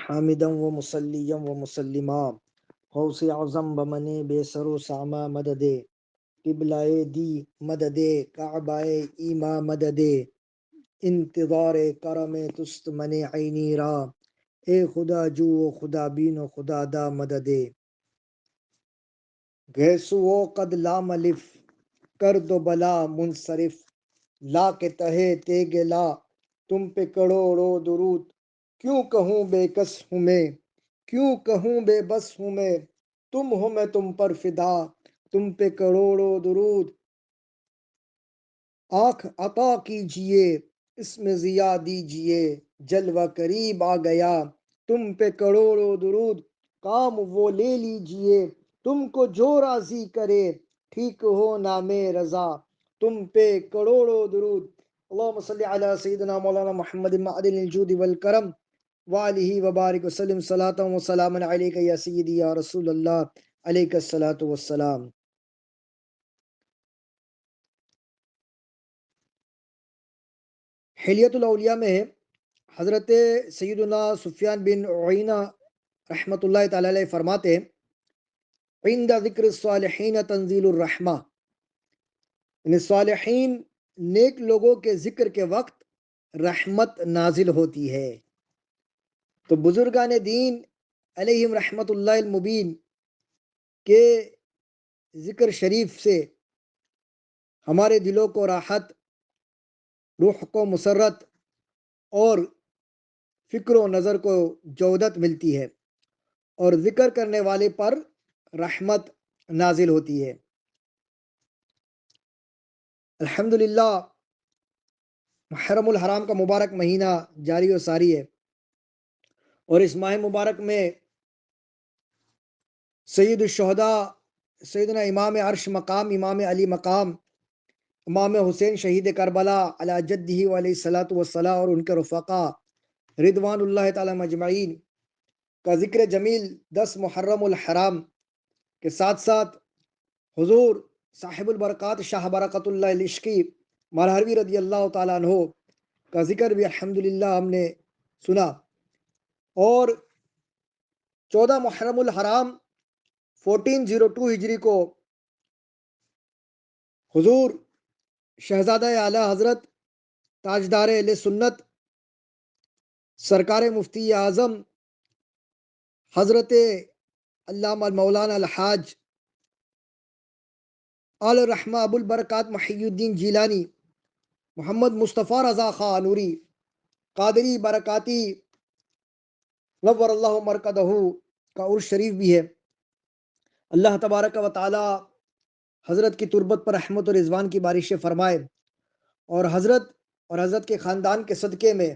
حامدا و مسلیم و مسلما غوث اعظم بمنے بے سر و ساما مددے قبلائے دی مددے کعبائے ایما مددے انتظار کرم تست من عینی را اے خدا جو و خدا بین و خدا دا مددے گیسو و قد لام الف کر دو بلا منصرف لا کے تہے تیگ لا تم پہ کروڑوں درود کیوں کہوں بے کس ہوں میں کیوں کہوں بے بس ہوں میں تم ہو میں تم پر فدا تم پہ کروڑوں درود آنکھ عطا کیجئے اس میں ضیا دیجئے جلوہ قریب آ گیا تم پہ کروڑوں درود کام وہ لے لیجئے تم کو جو راضی کرے ٹھیک ہو نام رضا تم پہ کروڑوں درود اللہم صلی علی سیدنا مولانا محمد معدن الجود والکرم وآلہ وبارک وسلم صلاۃ و سلام علیک یا سیدی یا رسول اللہ علیک الصلاۃ والسلام۔ حلیت الاولیاء میں ہے حضرت سیدنا سفیان بن عیینہ رحمۃ اللہ تعالی علیہ فرماتے ہیں عند ذکر الصالحین تنزیل الرحمہ، یعنی صالحین نیک لوگوں کے ذکر کے وقت رحمت نازل ہوتی ہے۔ تو بزرگان دین علیہم رحمت اللہ المبین کے ذکر شریف سے ہمارے دلوں کو راحت، روح کو مسرت اور فکر و نظر کو جودت ملتی ہے اور ذکر کرنے والے پر رحمت نازل ہوتی ہے۔ الحمدللہ محرم الحرام کا مبارک مہینہ جاری و ساری ہے، اور اس ماہ مبارک میں سید الشہداء سیدنا امام عرش مقام امام علی مقام امام حسین شہید کربلا علی جدہ علیہ الصلاۃ والسلام اور ان کے رفقا رضوان اللہ تعالی مجمعین کا ذکر جمیل 10 محرم الحرام کے ساتھ ساتھ حضور صاحب البرکات شاہ برکت اللہ العشقی مرہروی رضی اللہ تعالیٰ عنہ کا ذکر بھی الحمدللہ ہم نے سنا، اور 14 محرم الحرام 1402 ہجری کو حضور شہزادہ اعلیٰ حضرت تاجدار اہل سنت سرکار مفتی اعظم حضرت علامہ مولانا الحاج آل الرحمہ ابو البرکات محی الدین جیلانی محمد مصطفیٰ رضا خاں نوری قادری برکاتی نور اللہ مرکدہ کا عرس شریف بھی ہے۔ اللہ تبارک و تعالی حضرت کی تربت پر رحمت و رضوان کی بارشیں فرمائے، اور حضرت کے خاندان کے صدقے میں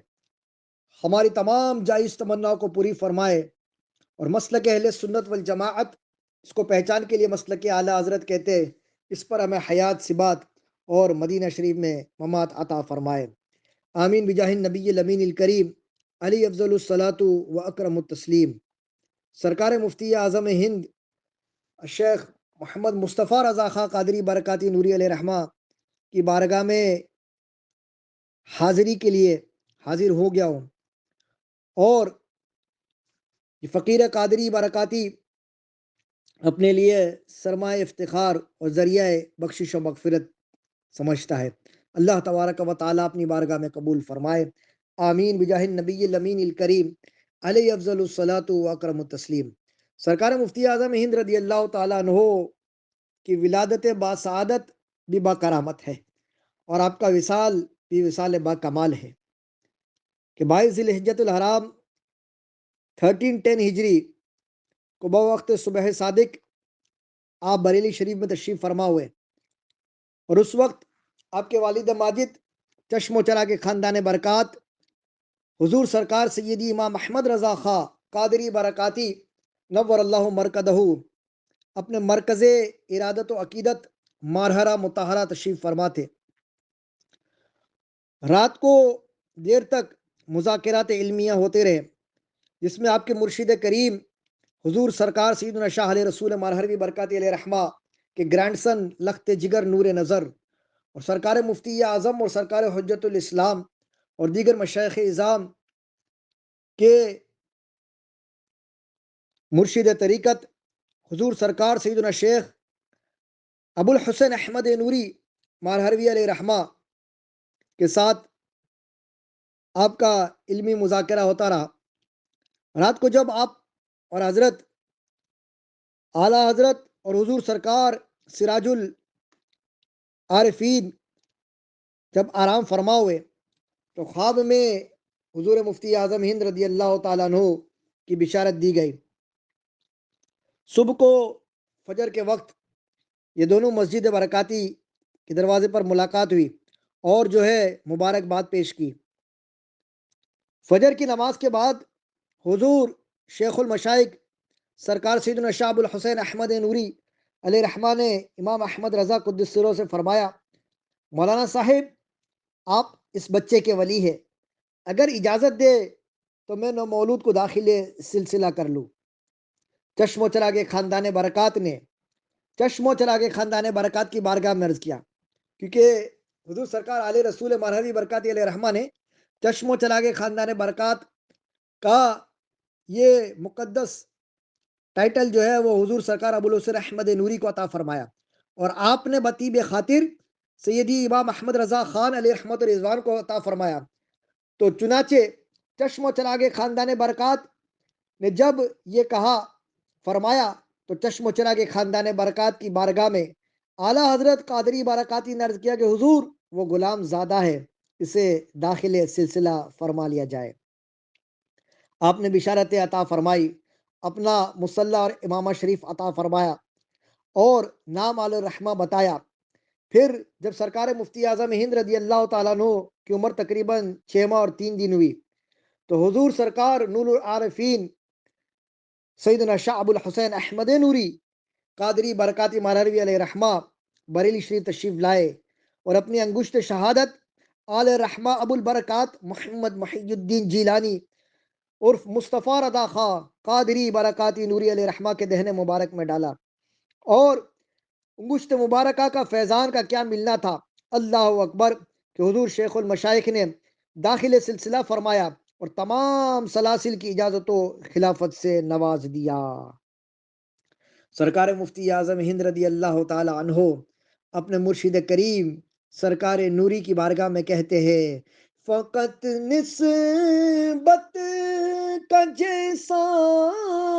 ہماری تمام جائز تمناؤں کو پوری فرمائے، اور مسلک اہل سنت والجماعت، اس کو پہچان کے لیے مسلک اعلیٰ حضرت کہتے ہیں، اس پر ہمیں حیات ثبات اور مدینہ شریف میں ممات عطا فرمائے، آمین بجاہ النبی الامین الکریم علی افضل الصلاۃ و اکرم التسلیم۔ سرکار مفتی اعظم ہند الشیخ محمد مصطفیٰ رضا خاں قادری برکاتی نوری علیہ رحمہ کی بارگاہ میں حاضری کے لیے حاضر ہو گیا ہوں، اور یہ فقیر قادری برکاتی اپنے لیے سرمایہ افتخار اور ذریعہ بخشش و مغفرت سمجھتا ہے۔ اللہ تبارک و تعالیٰ اپنی بارگاہ میں قبول فرمائے، آمین بجاہ النبی الامین الکریم علیہ افضل الصلاۃ و اکرم التسلیم۔ سرکار مفتی اعظم ہند رضی اللہ تعالیٰ عنہ کی ولادت باسعادت بھی با کرامت ہے، اور آپ کا وصال بھی وصال با کمال ہے کہ 22 ذی الحجۃ الحرام 1310 ہجری کو بوقت صبح صادق آپ بریلی شریف میں تشریف فرما ہوئے، اور اس وقت آپ کے والد ماجد چشم و چرا کے خاندان برکات حضور سرکار سیدی امام احمد رضا خاں قادری برکاتی نور اللہ مرکدہ اپنے مرکز ارادت و عقیدت مارہرہ مطہرہ تشریف فرما تھے۔ رات کو دیر تک مذاکرات علمیہ ہوتے رہے، جس میں آپ کے مرشد کریم حضور سرکار سیدنا شاہ علیہ رسول مرہروی برکاتی علیہ رحمہ کے گرینڈ سن لخت جگر نور نظر اور سرکار مفتی اعظم اور سرکار حجت الاسلام اور دیگر مشائخ اعظام کے مرشد طریقت حضور سرکار سیدنا شیخ ابو الحسین احمد نوری مارہروی علیہ رحمہ کے ساتھ آپ کا علمی مذاکرہ ہوتا رہا۔ رات کو جب آپ اور حضرت اعلیٰ حضرت اور حضور سرکار سراج العارفین جب آرام فرما ہوئے تو خواب میں حضور مفتی اعظم ہند رضی اللہ تعالیٰ عنہ کی بشارت دی گئی۔ صبح کو فجر کے وقت یہ دونوں مسجد برکاتی کے دروازے پر ملاقات ہوئی اور جو ہے مبارکباد پیش کی۔ فجر کی نماز کے بعد حضور شیخ المشائخ سرکار سیدنا شاہ ابو الحسین احمد نوری علیہ رحمہ نے امام احمد رضا قدس سرہ سے فرمایا، مولانا صاحب آپ اس بچے کے ولی ہے، اگر اجازت دے تو میں نومولود کو داخل سلسلہ کر لوں۔ چشم و چراغ خاندان برکات نے چشم و چراغ خاندان برکات کی بارگاہ میں عرض کیا، کیونکہ حضور سرکار علیہ رسول مرحوی برکاتی علیہ رحمہ نے چشم و چراغ خاندان برکات کا یہ مقدس ٹائٹل جو ہے وہ حضور سرکار ابو الحسین احمد نوری کو عطا فرمایا، اور آپ نے بطیب خاطر سیدی امام احمد رضا خان علیہ رحمت رضوان کو عطا فرمایا۔ تو چنانچہ چشم و چراغ خاندان برکات نے جب یہ کہا فرمایا تو چشم و چراغ خاندان برکات کی بارگاہ میں اعلیٰ حضرت قادری برکاتی نے عرض کیا کہ حضور وہ غلام زادہ ہے، اسے داخل سلسلہ فرما لیا جائے۔ آپ نے بشارت عطا فرمائی، اپنا مصلی اور امامہ شریف عطا فرمایا اور نام آل الرحمہ بتایا۔ پھر جب سرکار مفتی اعظم ہند رضی اللہ تعالیٰ عنہ کی عمر تقریباً 6 ماہ اور 3 دن ہوئی تو حضور سرکار نور العارفین سیدنا شاہ ابو الحسین احمد نوری قادری برکاتی مارہروی علیہ رحمہ بریلی شریف تشریف لائے اور اپنی انگشت شہادت آل رحمہ ابو البرکات محمد محی الدین جیلانی عرف مصطفیٰ رضا خاں قادری برکاتی نوری علیہ رحمہ کے دہن مبارک میں ڈالا، اور انگشت مبارکہ کا فیضان کا کیا ملنا تھا، اللہ اکبر، کہ حضور شیخ المشائخ نے داخل سلسلہ فرمایا اور تمام سلاسل کی اجازت و خلافت سے نواز دیا۔ سرکار مفتی اعظم ہند رضی اللہ تعالی عنہ اپنے مرشد کریم سرکار نوری کی بارگاہ میں کہتے ہیں، فقط نسبت کا جیسا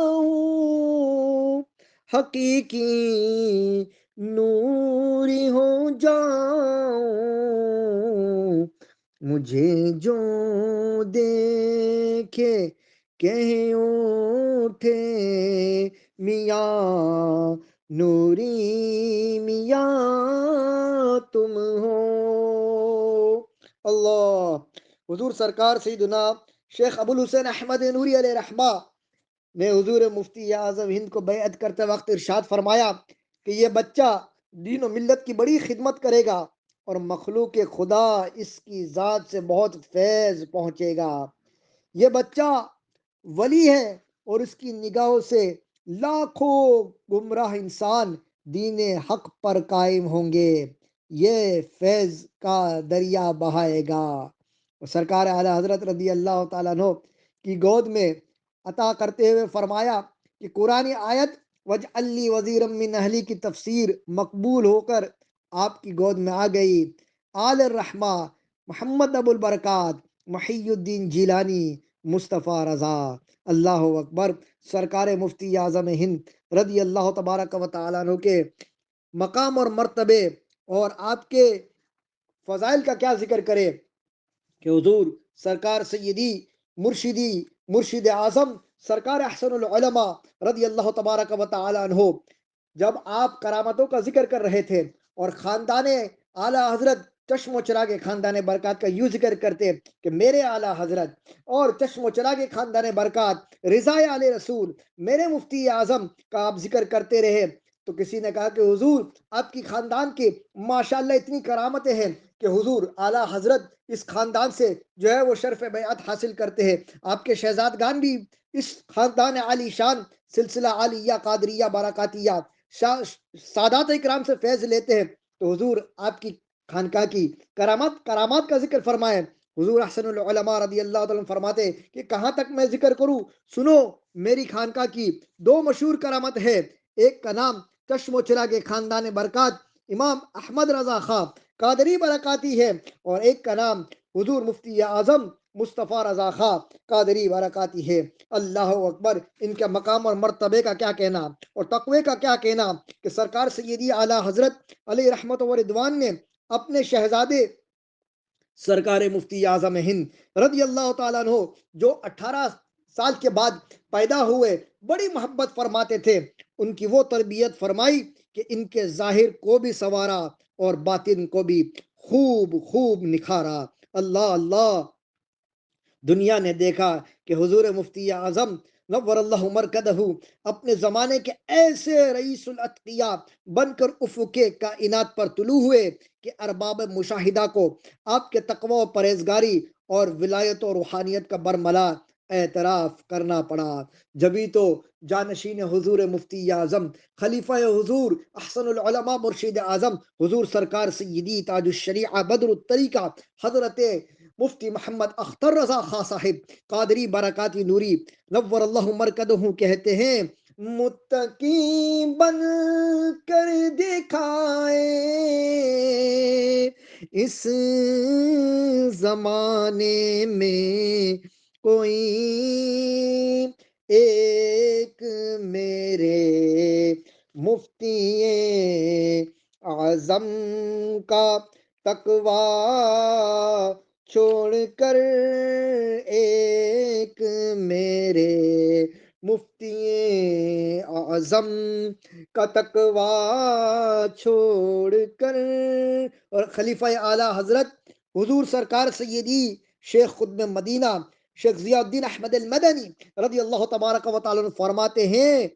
ہوں، حقیقی نوری ہو جاؤں، مجھے جو دیکھے کہہ اٹھے میاں نوری میاں تم ہو۔ اللہ! حضور سرکار سیدنا شیخ ابو الحسین احمد نوری علیہ رحمہ نے حضور مفتی اعظم ہند کو بیعت کرتے وقت ارشاد فرمایا کہ یہ بچہ دین و ملت کی بڑی خدمت کرے گا اور مخلوق خدا اس کی ذات سے بہت فیض پہنچے گا۔ یہ بچہ ولی ہے اور اس کی نگاہوں سے لاکھوں گمراہ انسان دین حق پر قائم ہوں گے، یہ فیض کا دریا بہائے گا۔ اور سرکار اعلیٰ حضرت رضی اللہ تعالیٰ عنہ کی گود میں عطا کرتے ہوئے فرمایا کہ قرآنی آیت وَاجْعَلْ لِي وَزِيرًا مِّنْ أَهْلِي کی تفسیر مقبول ہو کر آپ کی گود میں آ گئی۔ آل الرحمہ محمد ابو البرکات محی الدین جیلانی مصطفیٰ رضا، اللہ اکبر۔ سرکار مفتی اعظم ہند رضی اللہ تبارک و تعالیٰ عنہ کے مقام اور مرتبے اور آپ کے فضائل کا کیا ذکر کرے کہ حضور سرکار سیدی مرشدی مرشد اعظم سرکار احسن العلماء رضی اللہ تبارک و تعالیٰ عنہ جب آپ کرامتوں کا ذکر کر رہے تھے اور خاندان اعلیٰ حضرت چشم و چراغ خاندان برکات کا یوں ذکر کرتے کہ میرے اعلیٰ حضرت اور چشم و چراغ خاندان برکات رضا علیہ رسول میرے مفتی اعظم کا آپ ذکر کرتے رہے، تو کسی نے کہا کہ حضور آپ کی خاندان کی ماشاءاللہ اتنی کرامتیں ہیں کہ حضور اعلیٰ حضرت اس خاندان سے جو ہے وہ شرف بیعت حاصل کرتے ہیں، آپ کے شہزادگان بھی اس خاندان عالی شان سلسلہ عالیہ قادریہ برکاتیہ سادات اکرام سے فیض لیتے ہیں۔ تو حضور آپ کی خانقاہ کی کرامات کا ذکر فرمائیں۔ حضور احسن العلماء رضی اللہ تعالیٰ فرماتے کہ کہاں تک میں ذکر کروں، سنو میری خانقاہ کی دو مشہور کرامت ہے، ایک کا نام چشم و چراغ خاندان برکات امام احمد رضا خاں قادری برکاتی ہے، اور ایک کا نام حضور مفتی اعظم مصطفیٰ رضا خاں قادری برکاتی ہے۔ اللہ اکبر، ان کے مقام اور مرتبے کا کیا کہنا اور تقوی کا کیا کہنا کہ سرکار سیدی اعلیٰ حضرت علیہ رحمت و رضوان نے اپنے شہزادے سرکار مفتی اعظم ہند رضی اللہ تعالیٰ عنہ جو 18 سال کے بعد پیدا ہوئے بڑی محبت فرماتے تھے، ان کی وہ تربیت فرمائی کہ ان کے ظاہر کو بھی سنوارا اور باطن کو بھی خوب خوب نکھارا۔ اللہ اللہ، دنیا نے دیکھا کہ حضور مفتی اعظم نور اللہ مرکدہ اپنے زمانے کے ایسے رئیس الاتقیاء بن کر افق کائنات پر طلوع ہوئے کہ ارباب مشاہدہ کو آپ کے تقوی و پرہیزگاری اور ولایت و روحانیت کا برملا اعتراف کرنا پڑا۔ جبھی تو جانشین حضور مفتی اعظم خلیفہ حضور احسن العلماء مرشد اعظم حضور سرکار سیدی تاج الشریعہ بدر الطریقہ حضرت مفتی محمد اختر رضا خاں صاحب قادری برکاتی نوری نور اللہ مرکدہ کہتے ہیں، متقی بن کر دکھائے اس زمانے میں کوئی ایک میرے مفتی اعظم کا تقوی چھوڑ کر ایک میرے مفتی اعظم کا تقوی چھوڑ کر۔ اور خلیفہ اعلیٰ حضرت حضور سرکار سیدی شیخ خدم مدینہ شیخ ضیاء الدین احمد المدنی رضی اللہ تبارک و تعالیٰ عنہ فرماتے ہیں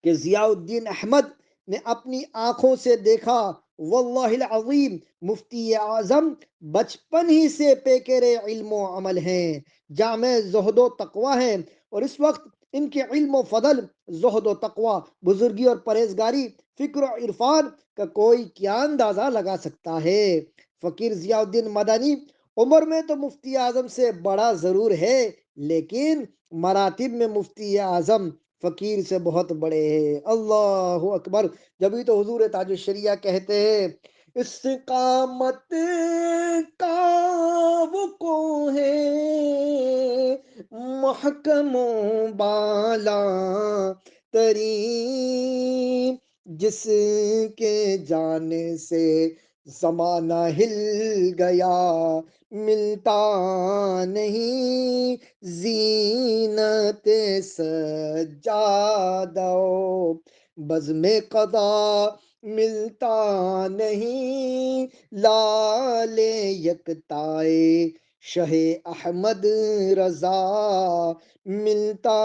کہ ضیاء الدین احمد نے اپنی آنکھوں سے دیکھا، واللہ العظیم مفتی اعظم بچپن ہی سے پیکر علم و عمل ہیں، جامع زہد و تقوی ہیں، اور اس وقت ان کے علم و فضل، زہد و تقوی، بزرگی اور پرہیزگاری، فکر و عرفان کا کوئی کیا اندازہ لگا سکتا ہے۔ فقیر ضیاء الدین مدنی عمر میں تو مفتی اعظم سے بڑا ضرور ہے، لیکن مراتب میں مفتی اعظم فقیر سے بہت بڑے ہیں۔ اللہ اکبر، جبھی تو حضور تاج الشریعہ کہتے ہیں، استقامت کا وہ کو ہے محکم و بالا ترین، جس کے جانے سے زمانہ ہل گیا ملتا نہیں زینت سجادہ و بزم قضا ملتا نہیں لال یکتائے شہ احمد رضا ملتا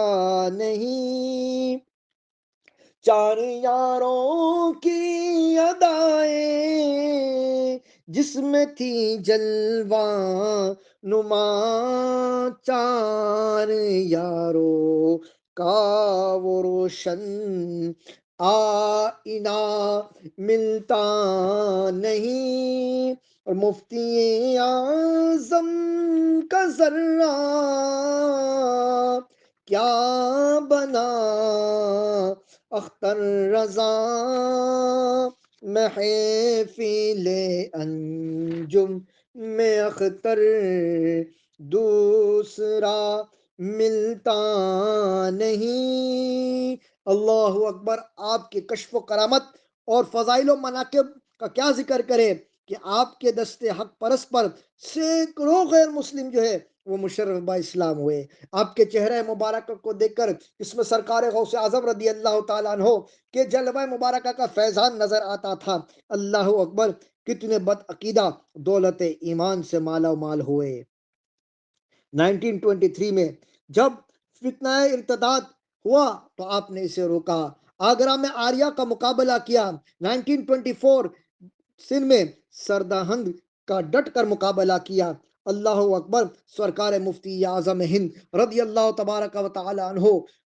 نہیں، چار یاروں کی ادائیں جس میں تھی جلوہ نما، چار یاروں کا وہ روشن آئینہ ملتا نہیں، اور مفتی اعظم کا ذرہ کیا بنا اختر رضا، محفل انجم میں اختر دوسرا ملتا نہیں۔ اللہ اکبر، آپ کے کشف و کرامت اور فضائل و مناقب کا کیا ذکر کرے کہ آپ کے دست حق پرست پر سینکڑوں غیر مسلم جو ہے وہ مشرف با اسلام ہوئے۔ آپ کے چہرہ مبارکہ کو دیکھ کر اس میں سرکار غوث اعظم رضی اللہ تعالیٰ عنہ کہ جلوہ مبارکہ کا فیضان نظر آتا تھا۔ اللہ اکبر، کتنے بدعقیدہ دولت ایمان سے مالا مال ہوئے۔ 1923 میں جب فتنہ ارتداد ہوا تو آپ نے اسے روکا، آگرہ میں آریہ کا مقابلہ کیا، 1924 سندھ میں سردہند کا ڈٹ کر مقابلہ کیا۔ اللہ اکبر، سرکار مفتی اعظم ہند رضی اللہ تبارک و تعالی عنہ،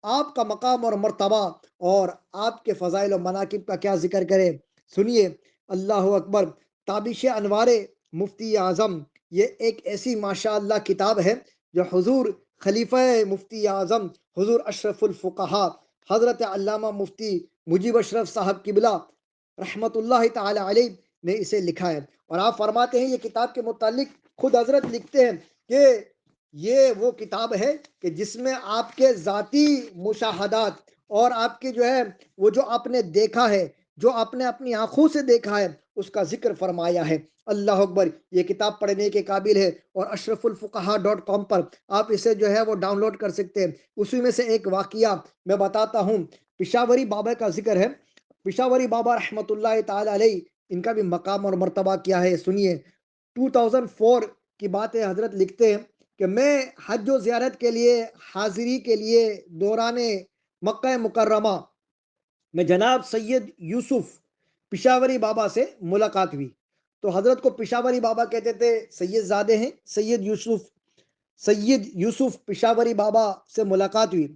آپ کا مقام اور مرتبہ اور آپ کے فضائل و مناقب کا کیا ذکر کرے، سنیے۔ اللہ اکبر، تابش انوار مفتی اعظم یہ ایک ایسی ماشاء اللہ کتاب ہے جو حضور خلیفہ مفتی اعظم حضور اشرف الفقہا حضرت علامہ مفتی مجیب اشرف صاحب قبلہ رحمۃ اللہ تعالی علیہ نے اسے لکھا ہے۔ اور آپ فرماتے ہیں، یہ کتاب کے متعلق خود حضرت لکھتے ہیں کہ یہ وہ کتاب ہے کہ جس میں آپ کے ذاتی مشاہدات اور آپ کے جو ہے وہ جو آپ نے دیکھا ہے، جو آپ نے اپنی آنکھوں سے دیکھا ہے، اس کا ذکر فرمایا ہے۔ اللہ اکبر، یہ کتاب پڑھنے کے قابل ہے، اور اشرفالفقہا.com پر آپ اسے جو ہے وہ ڈاؤن لوڈ کر سکتے ہیں۔ اسی میں سے ایک واقعہ میں بتاتا ہوں۔ پشاوری بابا کا ذکر ہے۔ پشاوری بابا رحمۃ اللہ تعالی علیہ، ان کا بھی مقام اور مرتبہ کیا ہے سنیے۔ 2004 کی بات ہے، حضرت لکھتے ہیں کہ میں حج و زیارت کے لیے حاضری کے لیے دوران مکہ مکرمہ میں جناب سید یوسف پشاوری بابا سے ملاقات ہوئی۔ تو حضرت کو پشاوری بابا کہتے تھے، سید زادے ہیں سید یوسف پشاوری بابا سے ملاقات ہوئی،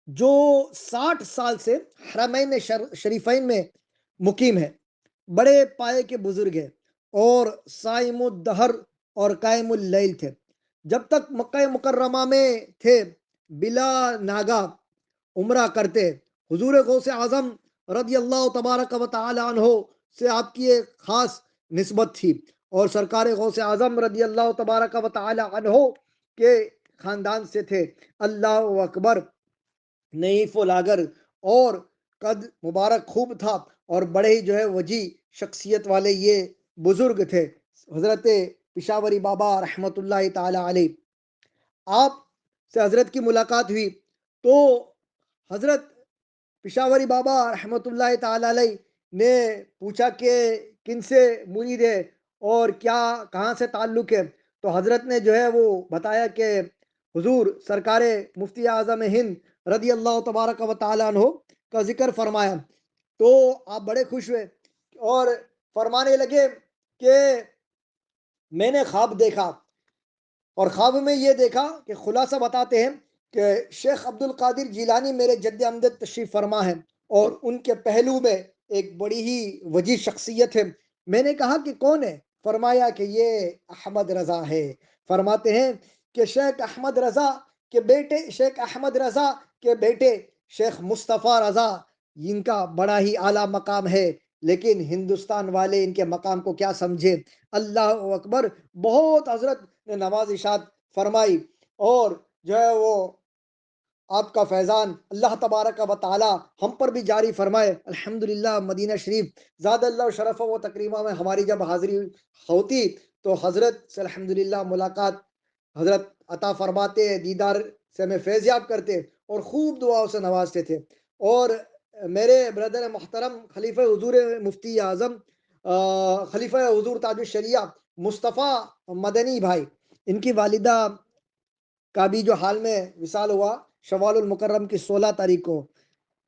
جو 60 سال سے حرمین شریفین میں مقیم ہے، بڑے پائے کے بزرگ ہیں، اور صائم الدہر اور قائم اللیل تھے۔ جب تک مکہ مکرمہ میں تھے بلا ناگا عمرہ کرتے۔ حضور غوث اعظم رضی اللہ تبارک و تعالی عنہ سے آپ کی ایک خاص نسبت تھی، اور سرکار غوث اعظم رضی اللہ تبارک و تعالی عنہ کے خاندان سے تھے۔ اللہ اکبر، نعیف و لاگر اور قد مبارک خوب تھا، اور بڑے ہی جو ہے وجی شخصیت والے یہ بزرگ تھے، حضرت پشاوری بابا رحمۃ اللہ تعالی علیہ۔ آپ سے حضرت کی ملاقات ہوئی تو حضرت پشاوری بابا رحمۃ اللہ تعالی علیہ نے پوچھا کہ کن سے مرید ہے اور کیا کہاں سے تعلق ہے۔ تو حضرت نے جو ہے وہ بتایا کہ حضور سرکار مفتی اعظم ہند رضی اللہ تبارک و تعالیٰ عنہ کا ذکر فرمایا۔ تو آپ بڑے خوش ہوئے اور فرمانے لگے کہ میں نے خواب دیکھا، اور خواب میں یہ دیکھا کہ خلاصہ بتاتے ہیں کہ شیخ عبد القادر جیلانی میرے جد امجد تشریف فرما ہے، اور ان کے پہلو میں ایک بڑی ہی وجی شخصیت ہے۔ میں نے کہا کہ کون ہے؟ فرمایا کہ یہ احمد رضا ہے۔ فرماتے ہیں کہ شیخ احمد رضا کے بیٹے شیخ مصطفیٰ رضا، ان کا بڑا ہی اعلیٰ مقام ہے، لیکن ہندوستان والے ان کے مقام کو کیا سمجھے۔ اللہ اکبر، بہت حضرت نے نوازشات فرمائی، اور جو ہے وہ آپ کا فیضان اللہ تبارک و تعالی ہم پر بھی جاری فرمائے۔ الحمدللہ، مدینہ شریف زاد اللہ شرف و تکریمہ میں ہماری جب حاضری ہوتی تو حضرت سے الحمدللہ ملاقات حضرت عطا فرماتے، دیدار سے ہمیں فیضیاب کرتے، اور خوب دعاؤں سے نوازتے تھے۔ اور میرے بردر محترم خلیفہ حضور مفتی اعظم خلیفہ حضور تاج الشریعہ مصطفیٰ مدنی بھائی، ان کی والدہ کا بھی جو حال میں وصال ہوا شوال المکرم کی 16 تاریخ کو،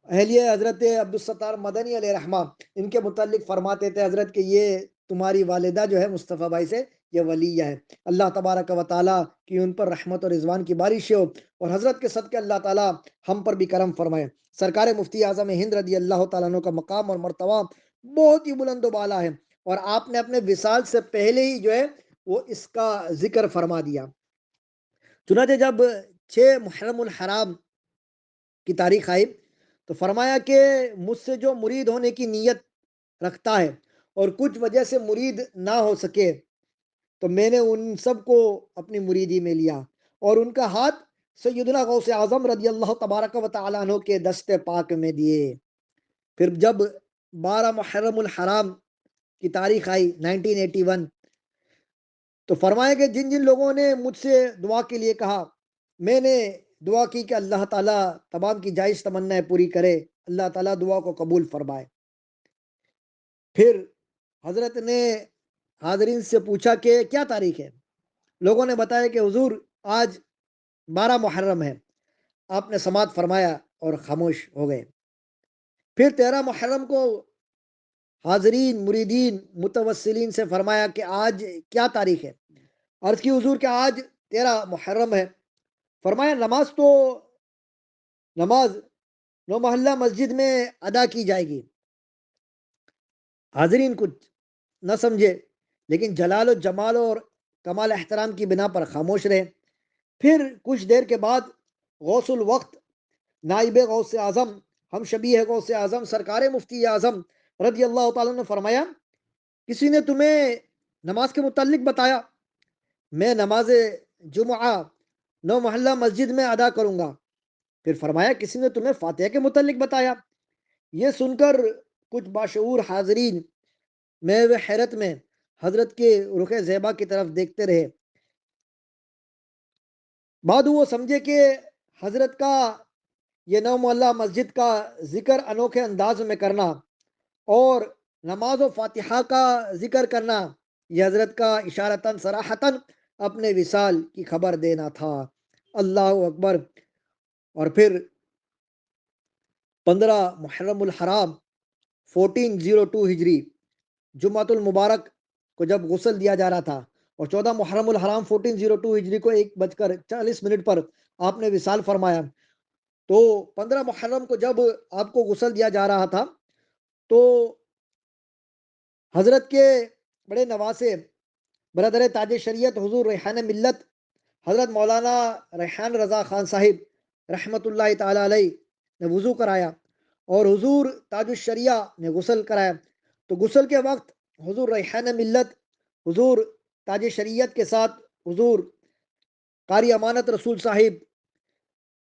اہلیہ حضرت عبدالستار مدنی علیہ رحمہ، ان کے متعلق فرماتے تھے حضرت کہ یہ تمہاری والدہ جو ہے مصطفیٰ بھائی سے یہ ولیہ ہے۔ اللہ تبارک و تعالیٰ کی ان پر رحمت اور رضوان کی بارش ہو، اور حضرت کے صدقے اللہ تعالیٰ ہم پر بھی کرم فرمائے۔ سرکار مفتی اعظم ہند رضی اللہ تعالیٰ عنہ کا مقام اور مرتبہ بہت ہی بلند و بالا ہے، اور آپ نے اپنے وصال سے پہلے ہی جو ہے وہ اس کا ذکر فرما دیا۔ چنانچہ جب 6 محرم الحرام کی تاریخ آئی تو فرمایا کہ مجھ سے جو مرید ہونے کی نیت رکھتا ہے اور کچھ وجہ سے مرید نہ ہو سکے، تو میں نے ان سب کو اپنی مریدی میں لیا، اور ان کا ہاتھ سیدنا غوث اعظم رضی اللہ تبارک و تعالیٰ عنہ کے دست پاک میں دیے۔ پھر جب 12 محرم الحرام کی تاریخ آئی 1981، تو فرمایا کہ جن جن لوگوں نے مجھ سے دعا کے لیے کہا، میں نے دعا کی کہ اللہ تعالیٰ تمام کی جائز تمنائیں پوری کرے، اللہ تعالیٰ دعا کو قبول فرمائے۔ پھر حضرت نے حاضرین سے پوچھا کہ کیا تاریخ ہے؟ لوگوں نے بتایا کہ حضور آج 12 محرم ہے۔ آپ نے سماعت فرمایا اور خاموش ہو گئے۔ پھر 13 محرم کو حاضرین، مریدین، متوسلین سے فرمایا کہ آج کیا تاریخ ہے؟ عرض کی حضور کہ آج 13 محرم ہے۔ فرمایا نماز 9 محلہ مسجد میں ادا کی جائے گی۔ حاضرین کچھ نہ سمجھے، لیکن جلال و جمال اور کمال احترام کی بنا پر خاموش رہے۔ پھر کچھ دیر کے بعد غوث الوقت نائب غوث اعظم ہم شبیہ غوث اعظم سرکار مفتی اعظم رضی اللہ تعالیٰ نے فرمایا، کسی نے تمہیں نماز کے متعلق بتایا؟ میں نماز جمعہ نو محلہ مسجد میں ادا کروں گا۔ پھر فرمایا، کسی نے تمہیں فاتحہ کے متعلق بتایا؟ یہ سن کر کچھ باشعور حاضرین میں و حیرت میں حضرت کے رخ زیبا کی طرف دیکھتے رہے۔ بعد وہ سمجھے کہ حضرت کا یہ نو محلہ مسجد کا ذکر انوکھے انداز میں کرنا اور نماز و فاتحہ کا ذکر کرنا، یہ حضرت کا اشارتاً صراحتاً اپنے وصال کی خبر دینا تھا۔ اللہ اکبر۔ اور پھر 15 محرم الحرام 1402 ہجری جمعۃ المبارک کو جب غسل دیا جا رہا تھا اور 14 محرم الحرام 1402 ہجری کو 1:40 پر آپ نے وصال فرمایا، تو 15 محرم کو جب آپ کو غسل دیا جا رہا تھا تو حضرت کے بڑے نواسے برادر تاج شریعت حضور ریحان ملت حضرت مولانا ریحان رضا خان صاحب رحمۃ اللہ تعالی علیہ نے وضو کرایا اور حضور تاج الشریعہ نے غسل کرایا۔ تو غسل کے وقت حضور ریحان ملت حضور تاج شریعت کے ساتھ حضور قاری امانت رسول صاحب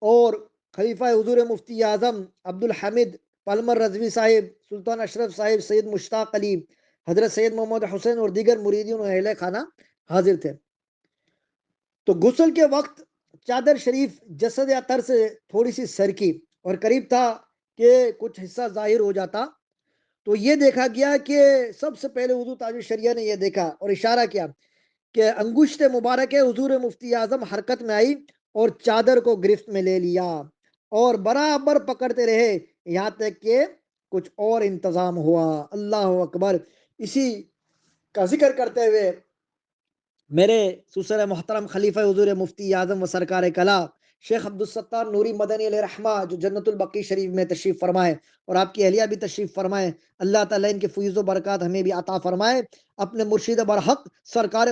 اور خلیفہ حضور مفتی اعظم عبدالحمید پالمر رضوی صاحب، سلطان اشرف صاحب، سید مشتاق علی، حضرت سید محمد حسین اور دیگر مریدین و اہل خانہ حاضر تھے۔ تو غسل کے وقت چادر شریف جسد یا تر سے تھوڑی سی سرکی اور قریب تھا کہ کچھ حصہ ظاہر ہو جاتا، تو یہ دیکھا گیا کہ سب سے پہلے حضور تاج الشریعہ نے یہ دیکھا اور اشارہ کیا کہ انگشت مبارک حضور مفتی اعظم حرکت میں آئی اور چادر کو گرفت میں لے لیا اور برابر پکڑتے رہے یہاں تک کہ کچھ اور انتظام ہوا۔ اللہ اکبر۔ اسی کا ذکر کرتے ہوئے میرے سسر محترم خلیفہ حضور مفتی اعظم و سرکار کلا شیخ عبدالستار نوری مدنی علیہ رحمہ جو جنت البقیع شریف میں تشریف فرمائے اور آپ کی اہلیہ بھی تشریف فرمائے، اللہ تعالیٰ ان کے فیض و برکات ہمیں بھی عطا فرمائے۔ اپنے مرشد برحق سرکار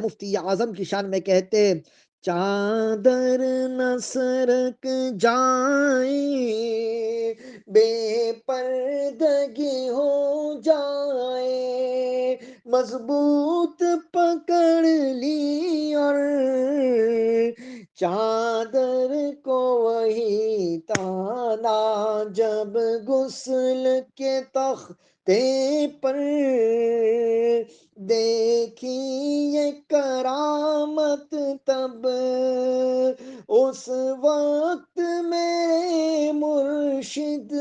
مفتی اعظم کی شان میں کہتے ہیں، چادر نہ سرک جائے بے پردگی ہو جائے، مضبوط پکڑ لی اور چادر کو وہی تانا، جب غسل کے تختے پر دیکھی یہ کرامت، تب اس وقت میرے مرشد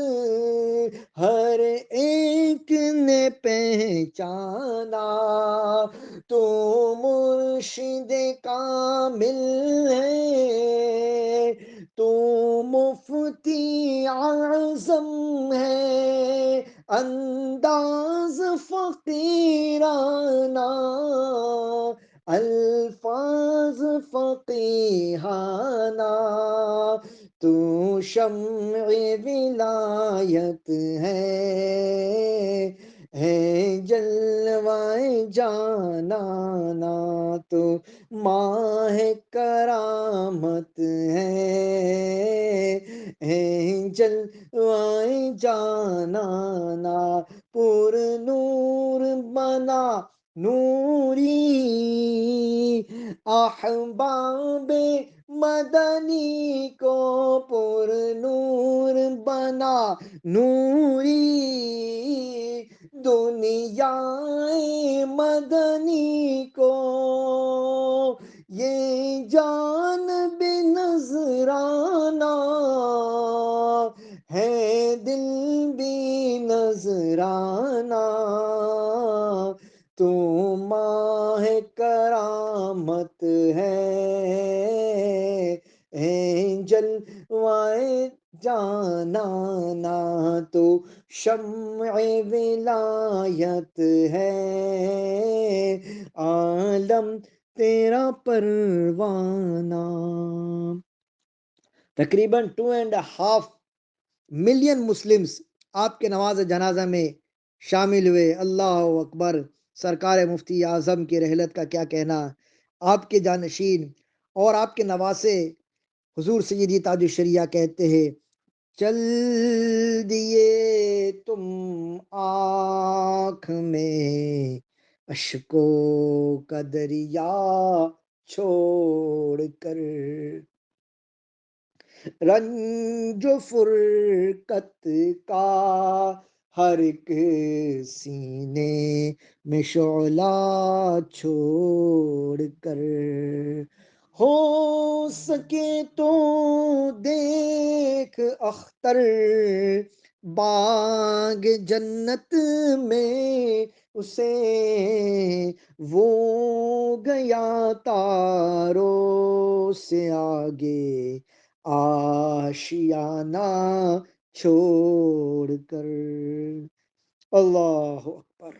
ہر ایک نے پہچانا، تو مرشد کامل ہے، تو مفتی اعظم ہے، انداز فقیرانہ، الفاظ فقیہانہ، تو شمع ولایت ہے جلوائے جانانا، تو ماہ کرامت ہے جلوائے جانانا، پر نور بنا نوری احباب مدنی کو، پر نور بنا نوری دنیا مدنی کو، یہ جان بے نذرانہ ہے دل بھی نذرانہ، تو ماہ کرامت ہے جلوائے جانانا، تو شمع ولایت ہے عالم تیرا پروانہ۔ تقریباً 2.5 ملین مسلمز آپ کے نماز جنازہ میں شامل ہوئے۔ اللہ اکبر۔ سرکار مفتی اعظم کی رحلت کا کیا کہنا؟ آپ کے جانشین اور آپ کے نواسے حضور سیدی تاج الشریعہ کہتے ہیں، چل دیے تم آنکھ میں اشکوں کا دریا چھوڑ کر، رنج و فرقت کا ہر ایک سینے میں شعلہ چھوڑ کر، ہو سکے تو دیکھ اختر باغ جنت میں اسے، وہ گیا تاروں سے آگے آشیانہ چھوڑ کر۔ اللہ اکبر۔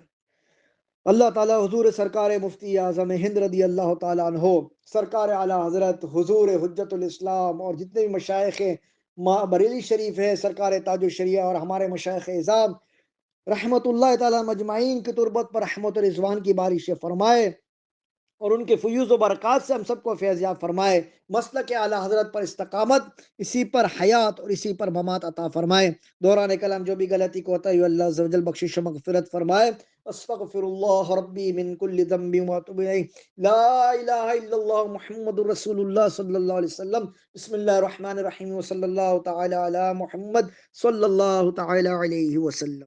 اللہ تعالیٰ حضور سرکار مفتی اعظم ہند رضی اللہ تعالیٰ عنہ، سرکار اعلیٰ حضرت حضور حجت الاسلام اور جتنے بھی مشائخ بریلی شریف ہے، سرکار تاج الشریعہ اور ہمارے مشائخ اعظام رحمت اللہ تعالیٰ مجمعین کی تربت پر رحمت و رضوان کی بارش فرمائے، اور ان کے فیوز و برکات سے ہم سب کو فیضیاب فرمائے، مسلک اعلیٰ حضرت پر استقامت، اسی پر حیات اور اسی پر ممات عطا فرمائے۔ دوران کلام جو بھی غلطی کوتا ہے اللہ عز و جل بخشش و مغفرت فرمائے۔ استغفر اللہ ربی من کل ذنب واتوب الیہ، لا الہ الا اللہ محمد رسول اللہ صلی اللہ علیہ وسلم۔ بسم اللہ الرحمن الرحیم، وصلی اللہ تعالی علی محمد صلی اللہ تعالی علیہ وسلم۔